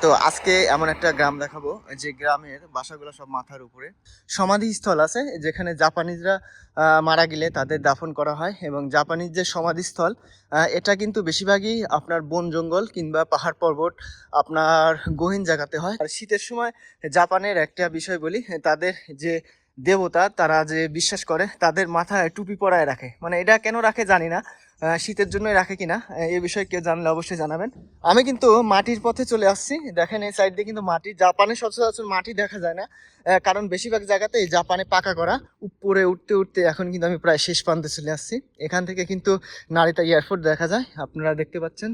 তো আজকে এমন একটা গ্রাম দেখাবো যে গ্রামের বাসাগুলো সব মাথার উপরে। সমাধিস্থল আছে যেখানে জাপানিজরা মারা গেলে তাদের দাফন করা হয়, এবং জাপানিজ যে সমাধিস্থল এটা কিন্তু বেশিরভাগই আপনার বন জঙ্গল কিংবা পাহাড় পর্বত, আপনার গহীন জায়গাতে হয়। আর শীতের সময় জাপানের একটা বিষয় বলি, তাদের যে দেবতা তারা যে বিশ্বাস করে তাদের মাথায় টুপি পরায় রাখে। মানে এটা কেন রাখে জানি না, শীতের জন্যই রাখে কিনা এই বিষয়ে কেউ জানলে অবশ্যই জানাবেন। আমি কিন্তু মাটির পথে চলে আসছি, দেখেন এই সাইড দিয়ে কিন্তু মাটি। জাপানে সচরাচর মাটি দেখা যায় না, কারণ বেশিরভাগ জায়গাতেই জাপানে পাকা করা। উপরে উঠতে উঠতে এখন কিন্তু আমি প্রায় শেষ প্রান্তে চলে আসছি। এখান থেকে কিন্তু নারিতা এয়ারপোর্ট দেখা যায়, আপনারা দেখতে পাচ্ছেন।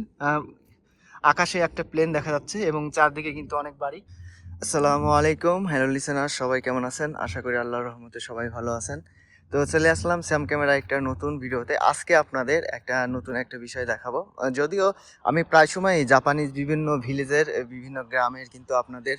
আকাশে একটা প্লেন দেখা যাচ্ছে এবং চারদিকে কিন্তু অনেক বাড়ি। আসসালামু আলাইকুম, হ্যালো লিসেনার, সবাই কেমন আছেন? আশা করি আল্লাহর রহমতে সবাই ভালো আছেন। তো চলে আসলাম স্যাম ক্যামেরা একটা নতুন ভিডিওতে। আজকে আপনাদের একটা নতুন একটা বিষয় দেখাবো। যদিও আমি প্রায় সময় জাপানিজ বিভিন্ন ভিলেজের বিভিন্ন গ্রামের কিন্তু আপনাদের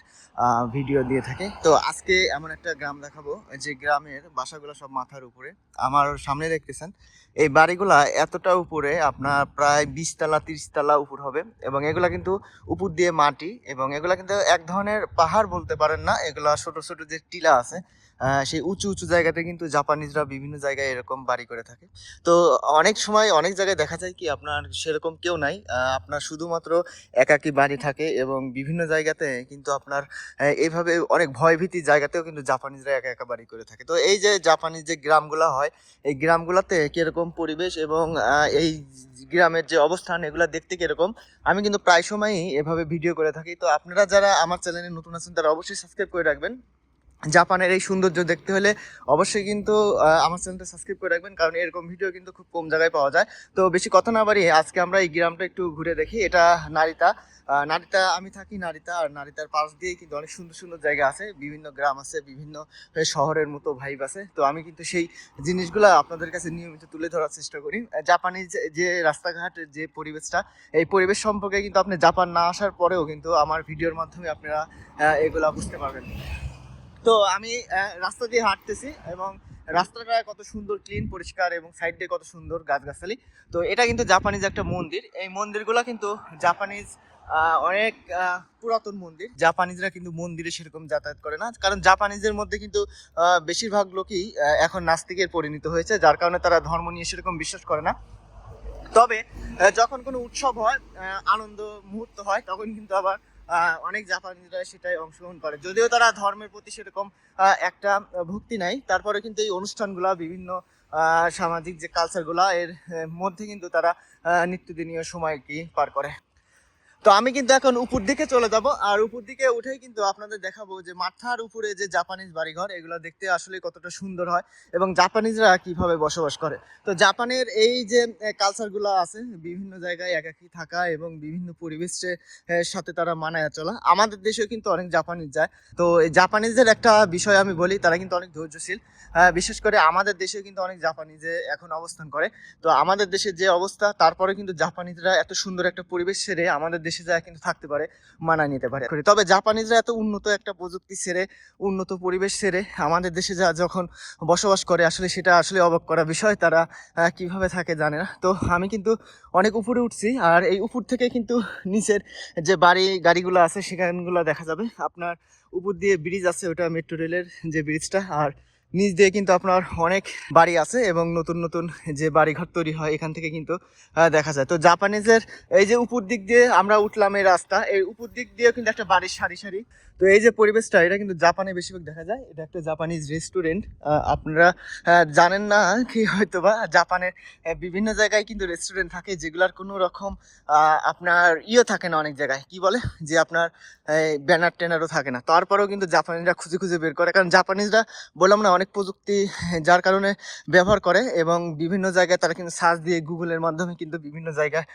ভিডিও দিয়ে থাকি। তো আজকে এমন একটা গ্রাম দেখাবো যে গ্রামের বাসাগুলো সব মাথার উপরে। আমার সামনে দেখতেছেন এই বাড়িগুলা এতটা উপরে, আপনার প্রায় 20 তলা 30 তলা উপর হবে, এবং এগুলা কিন্তু উপর দিয়ে মাটি, এবং এগুলা কিন্তু এক ধরনের পাহাড় বলতে পারেন না, এগুলা ছোট ছোট যে টিলা আছে সেই উঁচু উঁচু জায়গাতে কিন্তু জাপানিজরা বিভিন্ন জায়গায় এরকম বাড়ি করে থাকে। তো অনেক সময় অনেক জায়গায় দেখা যায় কি আপনার সেরকম কেউ নাই, আপনার শুধুমাত্র একাকী বাড়ি থাকে, এবং বিভিন্ন জায়গাতে কিন্তু আপনার এইভাবে অনেক ভয়ভীতি জায়গাতেও কিন্তু জাপানিজরা একা একা বাড়ি করে থাকে। তো এই যে জাপানিজ যে গ্রামগুলা হয়, এই গ্রামগুলোতে কিরকম পরিবেশ এবং এই গ্রামের যে অবস্থান এগুলা দেখতে কিরকম, আমি কিন্তু প্রায় সময়ই এভাবে ভিডিও করে থাকি। তো আপনারা যারা আমার চ্যানেলে নতুন আছেন তারা অবশ্যই সাবস্ক্রাইব করে রাখবেন। জাপানের এই সৌন্দর্য দেখতে হলে অবশ্যই কিন্তু আমার চ্যানেলটা সাবস্ক্রাইব করে রাখবেন, কারণ এরকম ভিডিও কিন্তু খুব কম জায়গায় পাওয়া যায়। তো বেশি কথা না বাড়িয়ে আজকে আমরা এই গ্রামটা একটু ঘুরে দেখি। এটা নারিতা। নারিতা, আমি থাকি নারিতা, আর নারিতার পাশ দিয়েই কিন্তু অনেক সুন্দর সুন্দর জায়গা আছে, বিভিন্ন গ্রাম আছে, বিভিন্ন শহরের মতো ভাইব আছে। তো আমি কিন্তু সেই জিনিসগুলো আপনাদের কাছে নিয়মিত তুলে ধরার চেষ্টা করি। জাপানিজ যে রাস্তাঘাট, যে পরিবেশটা, এই পরিবেশ সম্পর্কে কিন্তু আপনি জাপান না আসার পরেও কিন্তু আমার ভিডিওর মাধ্যমে আপনারা এগুলা বুঝতে পারবেন। তো আমি রাস্তা দিয়ে হাঁটতেছি, এবং রাস্তাটা কত সুন্দর ক্লিন পরিষ্কার, এবং সাইড দিয়ে কত সুন্দর গাছগাছালি। তো এটা কিন্তু জাপানিজ একটা মন্দির। এই মন্দিরগুলো কিন্তু জাপানিজ অনেক পুরাতন মন্দির। জাপানিজরা কিন্তু মন্দিরে সেরকম যাতায়াত করে না, কারণ জাপানিজদের মধ্যে কিন্তু বেশিরভাগ লোকই এখন নাস্তিকের পরিণত হয়েছে, যার কারণে তারা ধর্ম নিয়ে সেরকম বিশ্বাস করে না। তবে যখন কোনো উৎসব হয়, আনন্দ মুহূর্ত হয়, তখন কিন্তু আবার অনেক জাপানিরা সেটাই অংশগ্রহণ করে। যদিও তারা ধর্মের প্রতি সেরকম একটা ভক্তি নাই, তারপরে কিন্তু এই অনুষ্ঠানগুলা বিভিন্ন সামাজিক যে কালচারগুলা এর মধ্যে কিন্তু তারা নিত্যদিনীয় সময় কি পার করে। তো আমি কিন্তু এখন উপর দিকে চলে যাব, আর উপর দিকে উঠেই কিন্তু আপনাদের দেখাবো যে মাথার উপরে যে জাপানিজ বাড়িঘর, এগুলো দেখতে আসলে কতটা সুন্দর হয়, এবং জাপানিজরা কিভাবে বসবাস করে। তো জাপানের এই যে কালচারগুলো আছে, বিভিন্ন জায়গায় একাকী থাকা এবং বিভিন্ন পরিবেশের সাথে তারা মানায় চলা। আমাদের দেশেও কিন্তু অনেক জাপানিজ যায়। তো এই জাপানিজদের একটা বিষয় আমি বলি, তারা কিন্তু অনেক ধৈর্যশীল। বিশেষ করে আমাদের দেশেও কিন্তু অনেক জাপানিজে এখন অবস্থান করে। তো আমাদের দেশের যে অবস্থা, তারপরে কিন্তু জাপানিজরা এত সুন্দর একটা পরিবেশ ছেড়ে আমাদের দেশে যায় কিন্তু থাকতে পারে, মানায় নিতে পারে। তবে জাপানিজরা এত উন্নত একটা প্রযুক্তি ছেড়ে, উন্নত পরিবেশ ছেড়ে আমাদের দেশে যা যখন বসবাস করে, আসলে সেটা আসলে অবাক করা বিষয়। তারা কিভাবে থাকে জানে না। তো আমি কিন্তু অনেক উপরে উঠছি, আর এই উপর থেকে কিন্তু নিচের যে গাড়িগুলো আছে সেখানগুলো দেখা যাবে। আপনার উপর দিয়ে ব্রিজ আছে, ওটা মেট্রো রেলের যে ব্রিজটা, আর নিচ দিয়ে কিন্তু আপনার অনেক বাড়ি আছে, এবং নতুন নতুন যে বাড়িঘর তৈরি হয় এখান থেকে কিন্তু দেখা যায়। তো জাপানিজের এই যে উপর দিক দিয়ে আমরা উঠলাম, এই রাস্তা, এই উপর দিক দিয়ে কিন্তু একটা বাড়ির সারি সারি। তো এই যে পরিবেশটা, এটা কিন্তু জাপানে বেশিরভাগ দেখা যায়। এটা একটা জাপানিজ রেস্টুরেন্ট। আপনারা জানেন না কি, হয়তো বা জাপানের বিভিন্ন জায়গায় কিন্তু রেস্টুরেন্ট থাকে যেগুলার কোনো রকম আপনার থাকে না। অনেক জায়গায় কি বলে যে আপনার ব্যানার ট্যানারও থাকে না, তারপরেও কিন্তু জাপানিজরা খুঁজে খুঁজে বের করে, কারণ জাপানিজরা বললাম না অনেক প্রযুক্তি যার কারণে ব্যবহার করে, এবং বিভিন্ন জায়গায় তারা কিন্তু সার্চ দিয়ে গুগলের মাধ্যমে কিন্তু বিভিন্ন জায়গায়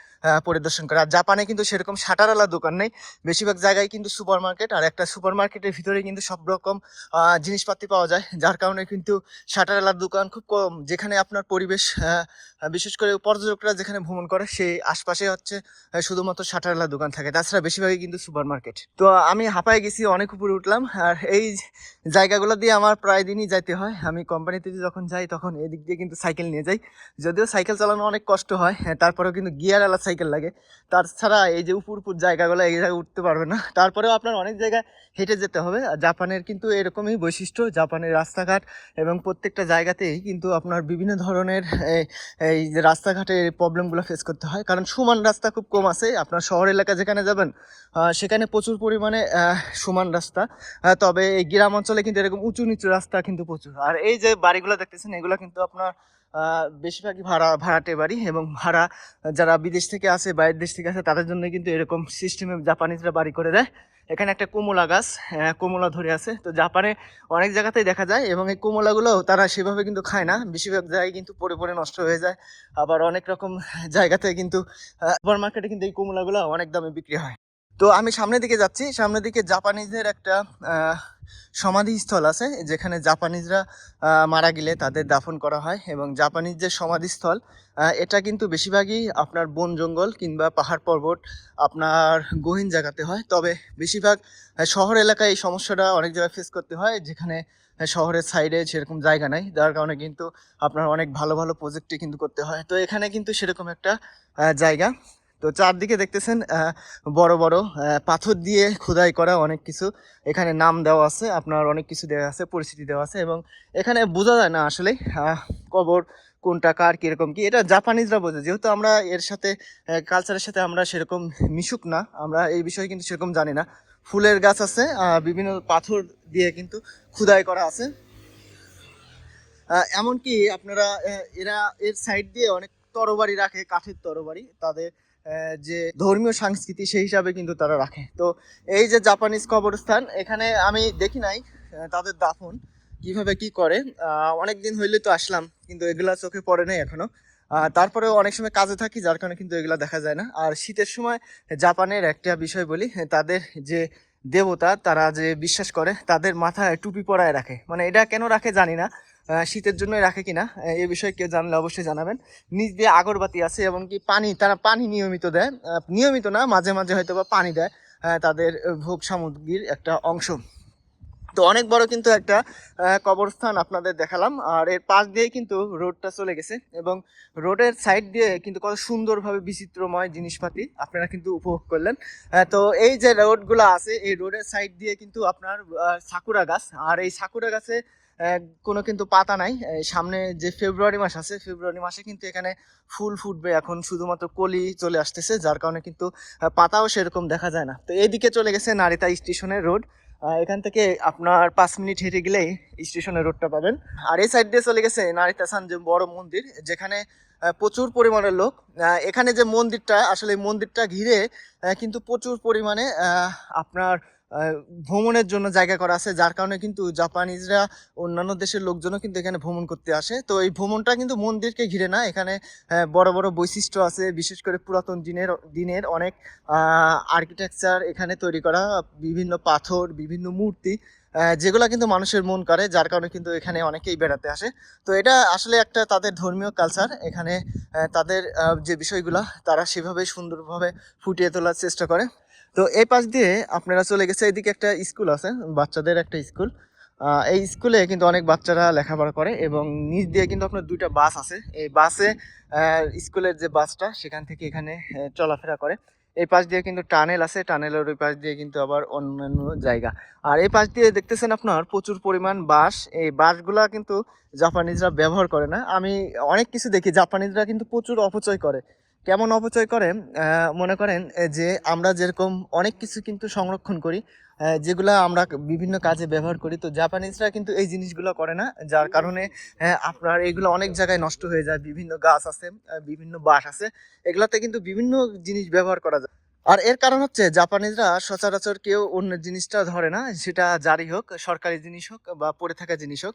পরিদর্শন করে। আর জাপানে কিন্তু সেরকম শাটারওয়ালা দোকান নেই, বেশিরভাগ জায়গায় কিন্তু সুপার মার্কেট, আর একটা সুপার মার্কেটের ভিতরে কিন্তু সব রকম জিনিসপাতি পাওয়া যায়, যার কারণে কিন্তু শাটারওয়ালার দোকান খুব কম। যেখানে আপনার পরিবেশ বিশেষ করে পর্যটকরা যেখানে ভ্রমণ করে সেই আশপাশে হচ্ছে শুধুমাত্র শাটারওয়ালা দোকান থাকে, তাছাড়া বেশিরভাগই কিন্তু সুপার মার্কেট। তো আমি হাঁপায় গেছি, অনেক উপরে উঠলাম, আর এই জায়গাগুলো দিয়ে আমার প্রায় দিনই যাইতে যাইতে হয়। আমি কোম্পানিতে যখন যাই তখন এদিক দিয়ে কিন্তু সাইকেল নিয়ে যাই। যদিও সাইকেল চালানো অনেক কষ্ট হয়, তারপরেও কিন্তু গিয়ারওয়ালা সাইকেল লাগে। তাছাড়া এই যে উপর জায়গাগুলো, এই জায়গায় উঠতে পারবে না। তারপরেও আপনার অনেক জায়গায় হেঁটে যেতে হবে। আর জাপানের কিন্তু এরকমই বৈশিষ্ট্য। জাপানের রাস্তাঘাট এবং প্রত্যেকটা জায়গাতেই কিন্তু আপনার বিভিন্ন ধরনের এই যে রাস্তাঘাটের প্রবলেমগুলো ফেস করতে হয়, কারণ সমান রাস্তা খুব কম আছে। আপনার শহর এলাকা যেখানে যাবেন সেখানে প্রচুর পরিমাণে সমান রাস্তা, তবে এই গ্রাম অঞ্চলে কিন্তু এরকম উঁচু নিচু রাস্তা কিন্তু প্রচুর। আর এই যে বাড়িগুলো দেখতেছেন, এগুলো কিন্তু আপনার বেশিরভাগই ভাড়াটে বাড়ি, এবং ভাড়া যারা বিদেশ থেকে আসে, বাইরের দেশ থেকে আসে, তাদের জন্য কিন্তু এরকম সিস্টেমে জাপানিজরা বাড়ি করে দেয়। এখানে একটা কমলা গাছ, কমলা ধরে আছে। তো জাপানে অনেক জায়গাতেই দেখা যায়, এবং এই কমলাগুলো তারা সেভাবে কিন্তু খায় না, বেশিরভাগ জায়গায় কিন্তু পড়ে পড়ে নষ্ট হয়ে যায়। আবার অনেক রকম জায়গাতে কিন্তু সুপার মার্কেটে কিন্তু এই কমলাগুলো অনেক দামে বিক্রি হয়। তো আমি সামনের দিকে যাচ্ছি। সামনের দিকে জাপানিজদের একটা সমাধিস্থল আছে, যেখানে জাপানিজরা মারা গেলে তাদের দাফন করা হয়। এবং জাপানিজ যে সমাধিস্থল, এটা কিন্তু বেশিরভাগই আপনার বন জঙ্গল কিংবা পাহাড় পর্বত, আপনার গহীন জায়গাতে হয়। তবে বেশিরভাগ শহর এলাকায় এই সমস্যাটা অনেক জায়গায় ফেস করতে হয়, যেখানে শহরের সাইডে সেরকম জায়গা নাই, যার কারণে কিন্তু আপনার অনেক ভালো ভালো প্রজেক্টই কিন্তু করতে হয়। তো এখানে কিন্তু সেরকম একটা জায়গা। তো চারদিকে দেখতেছেন বড় বড় পাথর দিয়ে খোদাই করা অনেক কিছু, এখানে নাম দেওয়া আছে, আপনার অনেক কিছু দেওয়া আছে, পরিচিতি দেওয়া আছে। এবং এখানে বোঝা যায় না আসলে কবর কোনটা কার কিরকম কি, এটা জাপানিজরা বোঝে। যেহেতু আমরা এর সাথে কালচারের সাথে আমরা সেরকম মিশুক না, আমরা এই বিষয়ে কিন্তু সেরকম জানি না। ফুলের গাছ আছে, বিভিন্ন পাথর দিয়ে কিন্তু খোদাই করা আছে। এমনকি আপনারা এরা এর সাইড দিয়ে অনেক তরবারি রাখে, কাঠের তরবারি, তাদের যে ধর্মীয় সংস্কৃতি সেই হিসাবে কিন্তু তারা রাখে। তো এই যে জাপানিজ কবরস্থান, এখানে আমি দেখি নাই তাদের দাফন কিভাবে কি করে। অনেকদিন হইলে তো আসলাম, কিন্তু এগুলা চোখে পড়ে নাই এখনো। তারপরেও অনেক সময় কাজে থাকি, যার কারণে কিন্তু এগুলা দেখা যায় না। আর শীতের সময় জাপানের একটা বিষয় বলি, তাদের যে দেবতা তারা যে বিশ্বাস করে, তাদের মাথায় টুপি পরায় রাখে। মানে এটা কেন রাখে জানি না, শীতের জন্যই রাখে কিনা এই বিষয়ে কেউ জানলে অবশ্যই জানাবেন। নিচ দিয়ে আগরবাতি আছে, এমনকি পানি, তারা পানি নিয়মিত দেয়, নিয়মিত না, মাঝে মাঝে হয়তো বা পানি দেয়, তাদের ভোগ সামগ্রীর একটা অংশ। তো অনেক বড় কিন্তু একটা কবরস্থান আপনাদের দেখালাম। আর এর পাশ দিয়ে কিন্তু রোডটা চলে গেছে, এবং রোডের সাইড দিয়ে কিন্তু কত সুন্দরভাবে বিচিত্রময় জিনিসপাতি আপনারা কিন্তু উপভোগ করলেন। তো এই যে রোডগুলো আছে, এই রোডের সাইড দিয়ে কিন্তু আপনার সাকুরা গাছ, আর এই সাকুরা গাছে কোনো কিন্তু পাতা নাই। সামনে যে ফেব্রুয়ারি মাস আছে, ফেব্রুয়ারি মাসে কিন্তু এখানে ফুল ফুটবে। এখন শুধুমাত্র কলি চলে আসতেছে, যার কারণে কিন্তু পাতাও সেরকম দেখা যায় না। তো এইদিকে চলে গেছে নারিতা স্টেশনের রোড। এখান থেকে আপনার 5 মিনিট হেঁটে গেলেই স্টেশনের রোডটা পাবেন। আর এই সাইড দিয়ে চলে গেছে নারিতাসান, যে বড় মন্দির, যেখানে প্রচুর পরিমাণের লোক। এখানে যে মন্দিরটা, আসলে মন্দিরটা ঘিরে কিন্তু প্রচুর পরিমাণে আপনার ভ্রমণের জন্য জায়গা করা আছে, যার কারণে কিন্তু জাপানিজরা, অন্যান্য দেশের লোকজনও কিন্তু এখানে ভ্রমণ করতে আসে। তো এই ভ্রমণটা কিন্তু মন্দিরকে ঘিরে না, এখানে বড় বড় বৈশিষ্ট্য আছে, বিশেষ করে পুরাতন দিনের অনেক আর্কিটেকচার এখানে তৈরি করা, বিভিন্ন পাথর, বিভিন্ন মূর্তি, যেগুলো কিন্তু মানুষের মন করে, যার কারণে কিন্তু এখানে অনেকেই বেড়াতে আসে। তো এটা আসলে একটা তাদের ধর্মীয় কালচার। এখানে তাদের যে বিষয়গুলো তারা সেভাবে সুন্দরভাবে ফুটিয়ে তোলার চেষ্টা করে। তো এই পাশ দিয়ে আপনারা চলে গেছে, এদিকে একটা স্কুল আছে, বাচ্চাদের একটা স্কুল। এই স্কুলে কিন্তু অনেক বাচ্চারা লেখাপড়া করে, এবং নিচ দিয়ে কিন্তু আপনার 2টা বাস আছে। এই বাসে স্কুলের যে বাসটা সেখান থেকে এখানে চলাফেরা করে। এই পাশ দিয়ে কিন্তু টানেল আছে, টানেলের ওই পাশ দিয়ে কিন্তু আবার অন্যান্য জায়গা। আর এই পাশ দিয়ে দেখতেছেন আপনার প্রচুর পরিমাণ বাঁশ। এই বাঁশগুলা কিন্তু জাপানিজরা ব্যবহার করে না। আমি অনেক কিছু দেখি, জাপানিজরা কিন্তু প্রচুর অপচয় করে। কেমন অপচয় করে, মনে করেন যে আমরা যেরকম অনেক কিছু কিন্তু সংরক্ষণ করি, যেগুলা আমরা বিভিন্ন কাজে ব্যবহার করি, তো জাপানিজরা কিন্তু এই জিনিসগুলো করে না, যার কারণে আপনার এগুলো অনেক জায়গায় নষ্ট হয়ে যায়। বিভিন্ন গাছ আছে, বিভিন্ন বাঁশ আছে, এগুলাতে কিন্তু বিভিন্ন জিনিস ব্যবহার করা যায়। আর এর কারণ হচ্ছে জাপানিজরা সচরাচর কেউ অন্যের জিনিসটা ধরে না, সেটা যারই হোক, সরকারি জিনিস হোক বা পড়ে থাকা জিনিস হোক।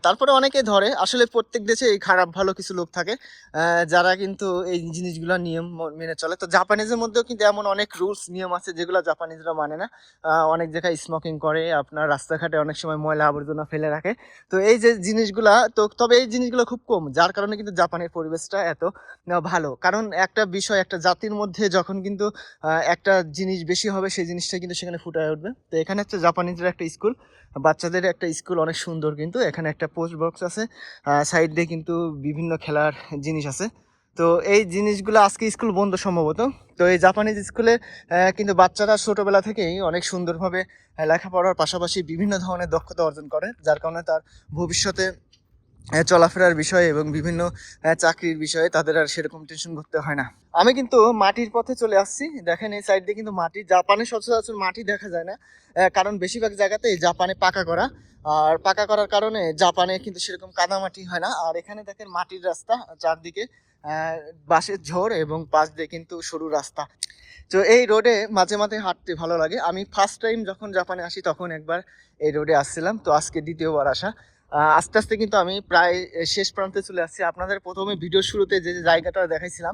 তারপরে অনেকে ধরে। আসলে প্রত্যেক দেশে এই খারাপ ভালো কিছু লোক থাকে, যারা কিন্তু এই জিনিসগুলো নিয়ম মেনে চলে। তো জাপানিজের মধ্যেও কিন্তু এমন অনেক রুলস নিয়ম আছে যেগুলো জাপানিজরা মানে না। অনেক জায়গায় স্মোকিং করে, আপনার রাস্তাঘাটে অনেক সময় ময়লা আবর্জনা ফেলে রাখে। তো এই যে জিনিসগুলা, তো তবে এই জিনিসগুলো খুব কম, যার কারণে কিন্তু জাপানের পরিবেশটা এত ভালো। কারণ একটা বিষয়, একটা জাতির মধ্যে যখন কিন্তু একটা জিনিস বেশি হবে সেই জিনিসটা কিন্তু সেখানে ফুটে উঠবে। তো এখানে হচ্ছে জাপানিজের একটা স্কুল, বাচ্চাদের একটা স্কুল, অনেক সুন্দর। কিন্তু এখানে একটা পোস্ট বক্স আছে, সাইড দিয়ে কিন্তু বিভিন্ন খেলার জিনিস আছে। তো এই জিনিসগুলো আজকে স্কুল বন্ধ সম্ভবত। তো এই জাপানিজ স্কুলে কিন্তু বাচ্চারা ছোটবেলা থেকেই অনেক সুন্দরভাবে লেখাপড়ার পাশাপাশি বিভিন্ন ধরনের দক্ষতা অর্জন করে, যার কারণে তার ভবিষ্যতে চলাফেরার বিষয়ে এবং বিভিন্ন চাকরির বিষয়ে তাদের আর সেরকম টেনশন করতে হয় না। আমি কিন্তু মাটির পথে চলে আসছি, দেখেন এই সাইড দিয়ে কিন্তু মাটি, জাপানে সচরাচর মাটি দেখা যায় না, কারণ বেশিরভাগ জায়গাতেই জাপানে পাকা করা। আর পাকা করার কারণে জাপানে কিন্তু সেরকম কাদামাটি হয় না। আর এখানে দেখেন মাটির রাস্তা, চারদিকে বাঁশের ঝোড় এবং পাশ দিয়ে কিন্তু সরু রাস্তা। তো এই রোডে মাঝে মাঝে হাঁটতে ভালো লাগে। আমি ফার্স্ট টাইম যখন জাপানে আসি তখন একবার এই রোডে আসছিলাম, তো আজকে দ্বিতীয়বার আসা। আস্তে আস্তে কিন্তু আমি প্রায় শেষ প্রান্তে চলে আসছি। আপনাদের প্রথমে ভিডিও শুরুতে যে জায়গাটা দেখাইছিলাম,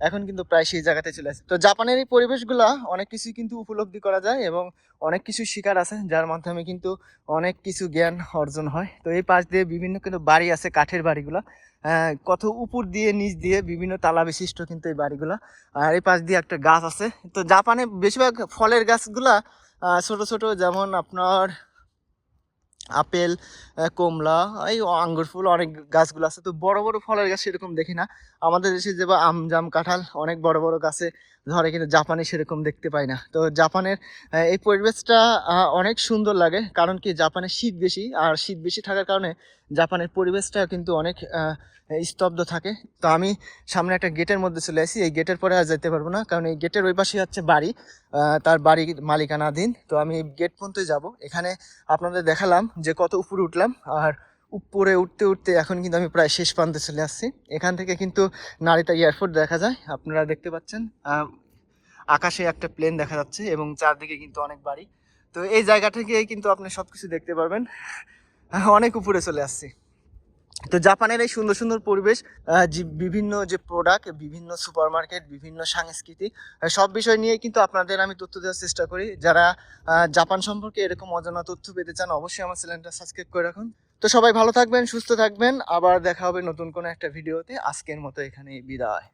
এখন কিন্তু প্রায় সেই জায়গাতে চলে আসছি। তো জাপানের এই পরিবেশগুলা অনেক কিছুই কিন্তু উপলব্ধি করা যায় এবং অনেক কিছু শিকার আছে, যার মাধ্যমে কিন্তু অনেক কিছু জ্ঞান অর্জন হয়। তো এই পাশ দিয়ে বিভিন্ন কিন্তু বাড়ি আছে, কাঠের বাড়িগুলা, কত উপর দিয়ে নিচ দিয়ে বিভিন্ন তালা বিশিষ্ট কিন্তু এই বাড়িগুলা। আর এই পাশ দিয়ে একটা গাছ আছে। তো জাপানে বেশিরভাগ ফলের গাছগুলা ছোট ছোট, যেমন আপনার আপেল, কমলা, এই আঙ্গুর ফুল, অনেক গাছগুলো আছে। তো বড় বড় ফলের গাছ সেরকম দেখি না। আমাদের দেশে যে বা আম জাম কাঁঠাল অনেক বড় বড় গাছে ধরে, কিন্তু জাপানে সেরকম দেখতে পাই না। তো জাপানের এই পরিবেশটা অনেক সুন্দর লাগে, কারণ কি জাপানে শীত বেশি, আর শীত বেশি থাকার কারণে জাপানের পরিবেশটা কিন্তু অনেক স্তব্ধ থাকে। তো আমি সামনে একটা গেটের মধ্যে চলে আসি, এই গেটের পরে আর যেতে পারবো না, কারণ এই গেটের ওই পাশে হচ্ছে বাড়ি, তার বাড়ি মালিকানাধীন। তো আমি গেট পর্যন্ত যাব। এখানে আপনাদের দেখালাম যে কত উপরে উঠলাম, আর উপরে উঠতে উঠতে এখন কিন্তু আমি প্রায় শেষ প্রান্তে চলে আসছি। এখান থেকে কিন্তু নারিতা এয়ারপোর্ট দেখা যায়, আপনারা দেখতে পাচ্ছেন। আকাশে একটা প্লেন দেখা যাচ্ছে এবং চারদিকে কিন্তু অনেক বাড়ি। তো এই জায়গা থেকে কিন্তু আপনি সবকিছু দেখতে পারবেন। অনেক উপরে চলে আসছি। তো জাপানের এই সুন্দর সুন্দর পরিবেশ, বিভিন্ন যে প্রোডাক্ট, বিভিন্ন সুপারমার্কেট, বিভিন্ন সাংস্কৃতিক, সব বিষয় নিয়ে কিন্তু আপনাদের আমি তথ্য দেওয়ার চেষ্টা করি। যারা জাপান সম্পর্কে এরকম অজানা তথ্য পেতে চান, অবশ্যই আমার চ্যানেলটা সাবস্ক্রাইব করে রাখুন। তো সবাই ভালো থাকবেন, সুস্থ থাকবেন, আবার দেখা হবে নতুন কোনো একটা ভিডিওতে। আজকের মতো এখানেই বিদায়।